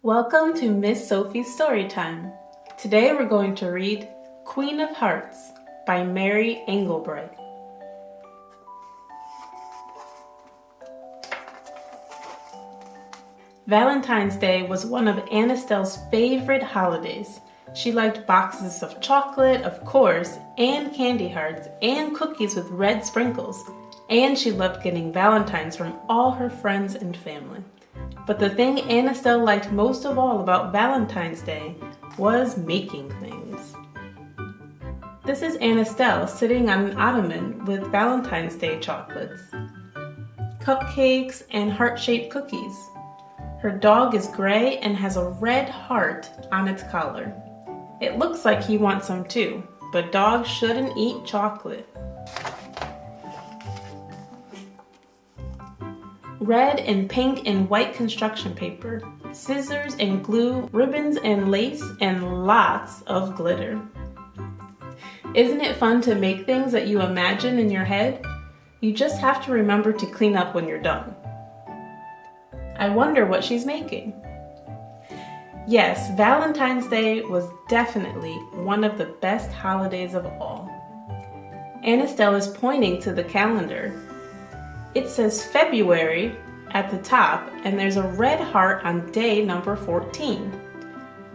Welcome to Miss Sophie's Storytime. Today we're going to read Queen of Hearts by Mary Engelbreit. Valentine's Day was one of Estelle's favorite holidays. She liked boxes of chocolate, of course, and candy hearts, and cookies with red sprinkles. And she loved getting valentines from all her friends and family. But the thing Estelle liked most of all about Valentine's Day was making things. This is Estelle sitting on an ottoman with Valentine's Day chocolates, cupcakes, and heart-shaped cookies. Her dog is gray and has a red heart on its collar. It looks like he wants some too, but dogs shouldn't eat chocolate. Red and pink and white construction paper, scissors and glue, ribbons and lace, and lots of glitter. Isn't it fun to make things that you imagine in your head? You just have to remember to clean up when you're done. I wonder what she's making. Yes, Valentine's Day was definitely one of the best holidays of all. Estelle is pointing to the calendar. It says February at the top, and there's a red heart on day number 14.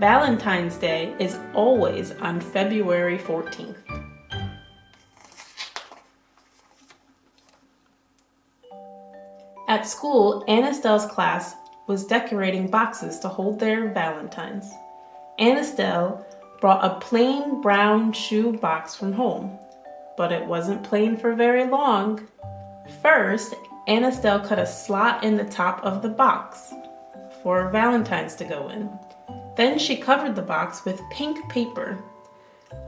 Valentine's Day is always on February 14th. At school, Estelle's class was decorating boxes to hold their valentines. Estelle brought a plain brown shoe box from home, but it wasn't plain for very long. First, Estelle cut a slot in the top of the box for valentines to go in. Then she covered the box with pink paper.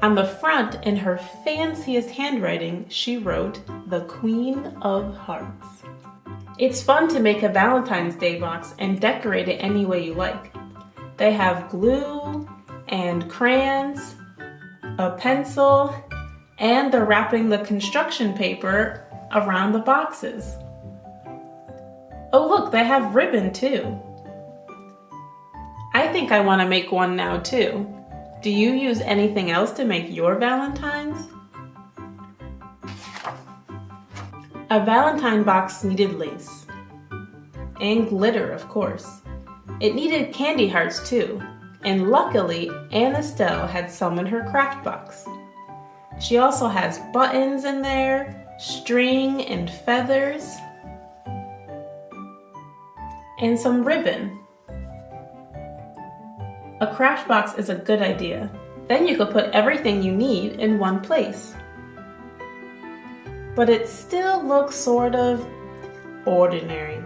On the front, in her fanciest handwriting, she wrote, "The Queen of Hearts." It's fun to make a Valentine's Day box and decorate it any way you like. They have glue and crayons, a pencil, and they're wrapping the construction paper around the boxes. Oh look, they have ribbon too. I think I want to make one now too. Do you use anything else to make your valentines? A valentine box needed lace. And glitter, of course. It needed candy hearts too. And luckily, Estelle had some in her craft box. She also has buttons in there, string and feathers, and some ribbon. A craft box is a good idea. Then you could put everything you need in one place. But it still looks sort of ordinary.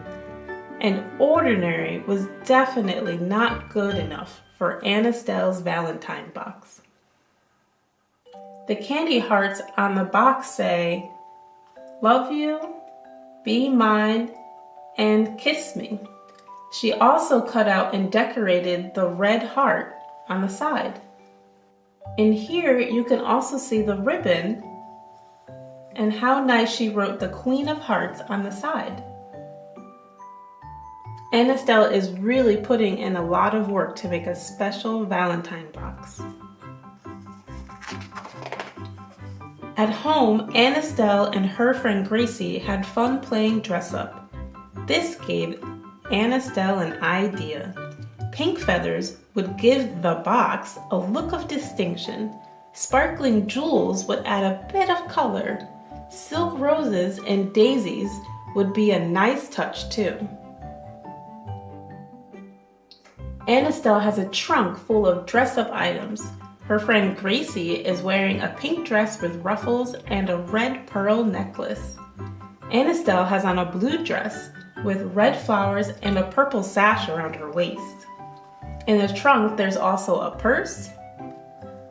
And ordinary was definitely not good enough for Estelle's Valentine box. The candy hearts on the box say, "Love you, be mine, and kiss me." She also cut out and decorated the red heart on the side. And here you can also see the ribbon and how nice she wrote the Queen of Hearts on the side. Estelle is really putting in a lot of work to make a special Valentine box. At home, Estelle and her friend Gracie had fun playing dress up. This gave Estelle an idea. Pink feathers would give the box a look of distinction. Sparkling jewels would add a bit of color. Silk roses and daisies would be a nice touch too. Estelle has a trunk full of dress-up items. Her friend Gracie is wearing a pink dress with ruffles and a red pearl necklace. Estelle has on a blue dress with red flowers and a purple sash around her waist. In the trunk, there's also a purse,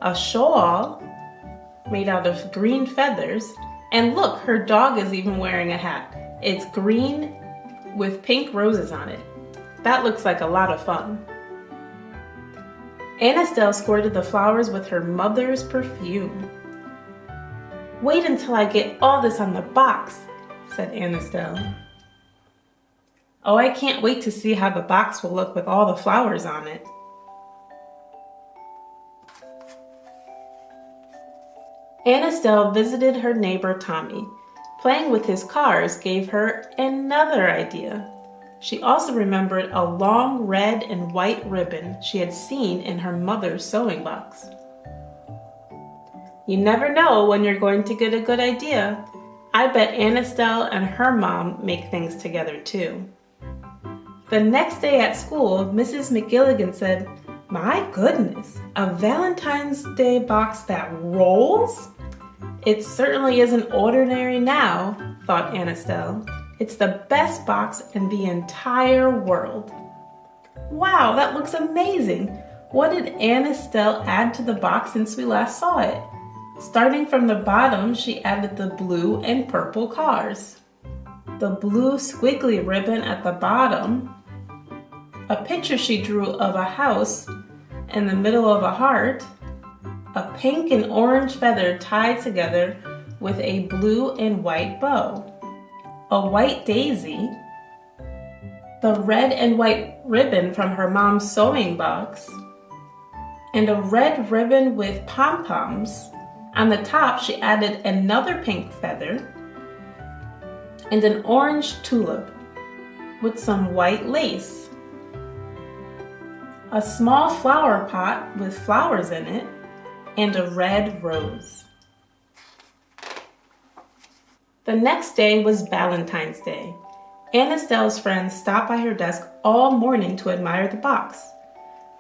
a shawl made out of green feathers, and look, her dog is even wearing a hat. It's green with pink roses on it. That looks like a lot of fun. Estelle squirted the flowers with her mother's perfume. "Wait until I get all this on the box," said Estelle. Oh, I can't wait to see how the box will look with all the flowers on it. Aunt Estelle visited her neighbor Tommy. Playing with his cars gave her another idea. She also remembered a long red and white ribbon she had seen in her mother's sewing box. You never know when you're going to get a good idea. I bet Aunt Estelle and her mom make things together too. The next day at school, Mrs. McGilligan said, "My goodness, a Valentine's Day box that rolls? It certainly isn't ordinary now," thought Aunt Estelle. "It's the best box in the entire world." Wow, that looks amazing! What did Aunt Estelle add to the box since we last saw it? Starting from the bottom, she added the blue and purple cars, the blue squiggly ribbon at the bottom, a picture she drew of a house in the middle of a heart, a pink and orange feather tied together with a blue and white bow, a white daisy, the red and white ribbon from her mom's sewing box, and a red ribbon with pom-poms. On the top, she added another pink feather and an orange tulip with some white lace, a small flower pot with flowers in it, and a red rose. The next day was Valentine's Day. Aunt Estelle's friends stopped by her desk all morning to admire the box.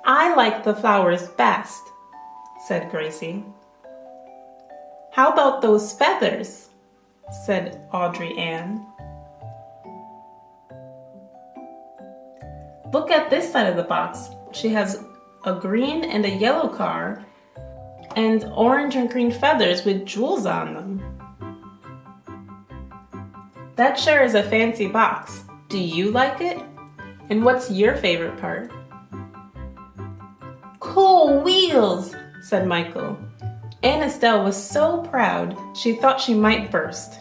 "I like the flowers best," said Gracie. "How about those feathers?" said Audrey Ann. "Look at this side of the box. She has a green and a yellow car and orange and green feathers with jewels on them. That sure is a fancy box. Do you like it? And what's your favorite part?" "Cool wheels," said Michael. Aunt Estelle was so proud she thought she might burst.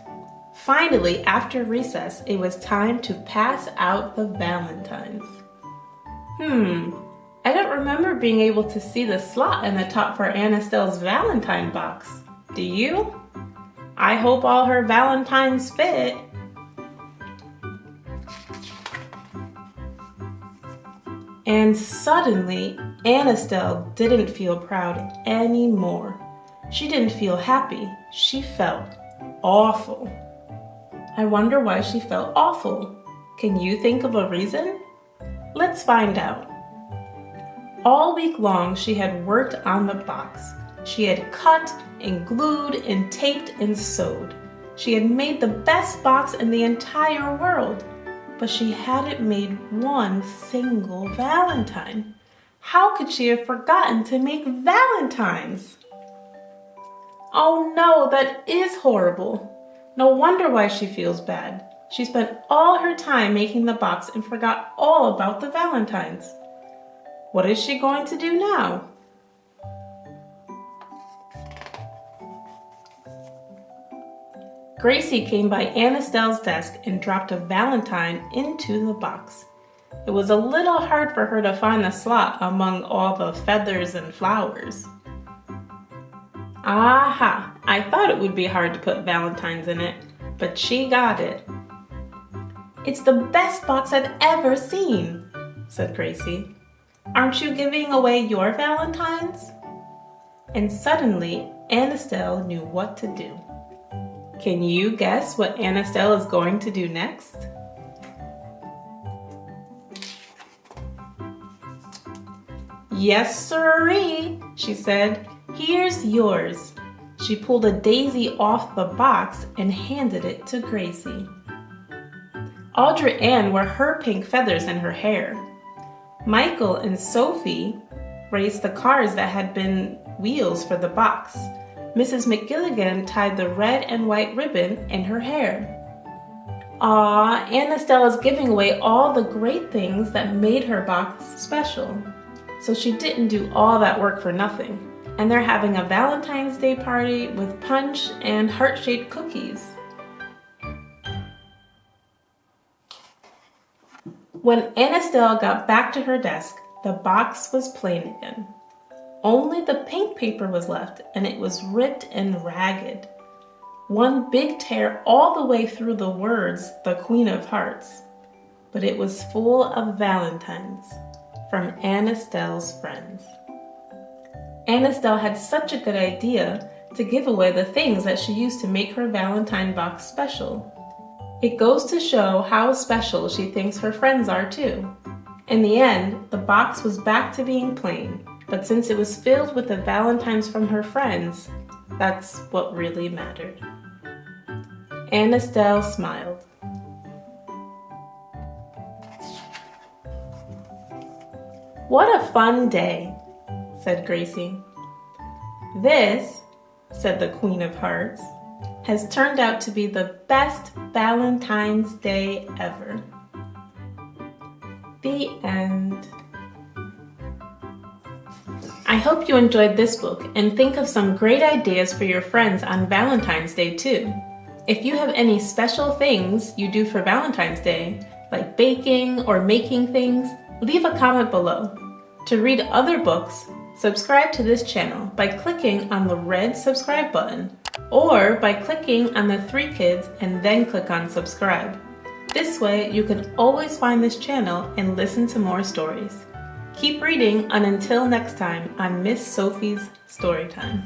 Finally, after recess, it was time to pass out the Valentines. I don't remember being able to see the slot in the top for Aunt Estelle's Valentine box. Do you? I hope all her Valentines fit. And suddenly, Aunt Estelle didn't feel proud anymore. She didn't feel happy. She felt awful. I wonder why she felt awful. Can you think of a reason? Let's find out. All week long, she had worked on the box. She had cut and glued and taped and sewed. She had made the best box in the entire world, but she hadn't made one single Valentine. How could she have forgotten to make Valentines? Oh no, that is horrible. No wonder why she feels bad. She spent all her time making the box and forgot all about the Valentines. What is she going to do now? Gracie came by Aunt Estelle's desk and dropped a Valentine into the box. It was a little hard for her to find the slot among all the feathers and flowers. Aha! I thought it would be hard to put Valentines in it, but she got it. "It's the best box I've ever seen," said Gracie. "Aren't you giving away your Valentines?" And suddenly, Aunt Estelle knew what to do. Can you guess what Aunt Estelle is going to do next? "Yes, sirree," she said. "Here's yours." She pulled a daisy off the box and handed it to Gracie. Audrey Ann wore her pink feathers in her hair. Michael and Sophie raced the cars that had been wheels for the box. Mrs. McGilligan tied the red and white ribbon in her hair. Aw, Aunt Estelle is giving away all the great things that made her box special. So she didn't do all that work for nothing. And they're having a Valentine's Day party with punch and heart-shaped cookies. When Estelle got back to her desk, the box was plain again. Only the pink paper was left, and it was ripped and ragged. One big tear all the way through the words, "The Queen of Hearts." But it was full of Valentines from Estelle's friends. Estelle had such a good idea to give away the things that she used to make her Valentine box special. It goes to show how special she thinks her friends are too. In the end, the box was back to being plain, but since it was filled with the Valentines from her friends, that's what really mattered. Estelle smiled. "What a fun day," said Gracie. "This," said the Queen of Hearts, "has turned out to be the best Valentine's Day ever." The end. I hope you enjoyed this book and think of some great ideas for your friends on Valentine's Day too. If you have any special things you do for Valentine's Day, like baking or making things, leave a comment below. To read other books, subscribe to this channel by clicking on the red subscribe button or by clicking on the 3 kids and then click on subscribe. This way you can always find this channel and listen to more stories. Keep reading and until next time on Miss Sophie's Storytime.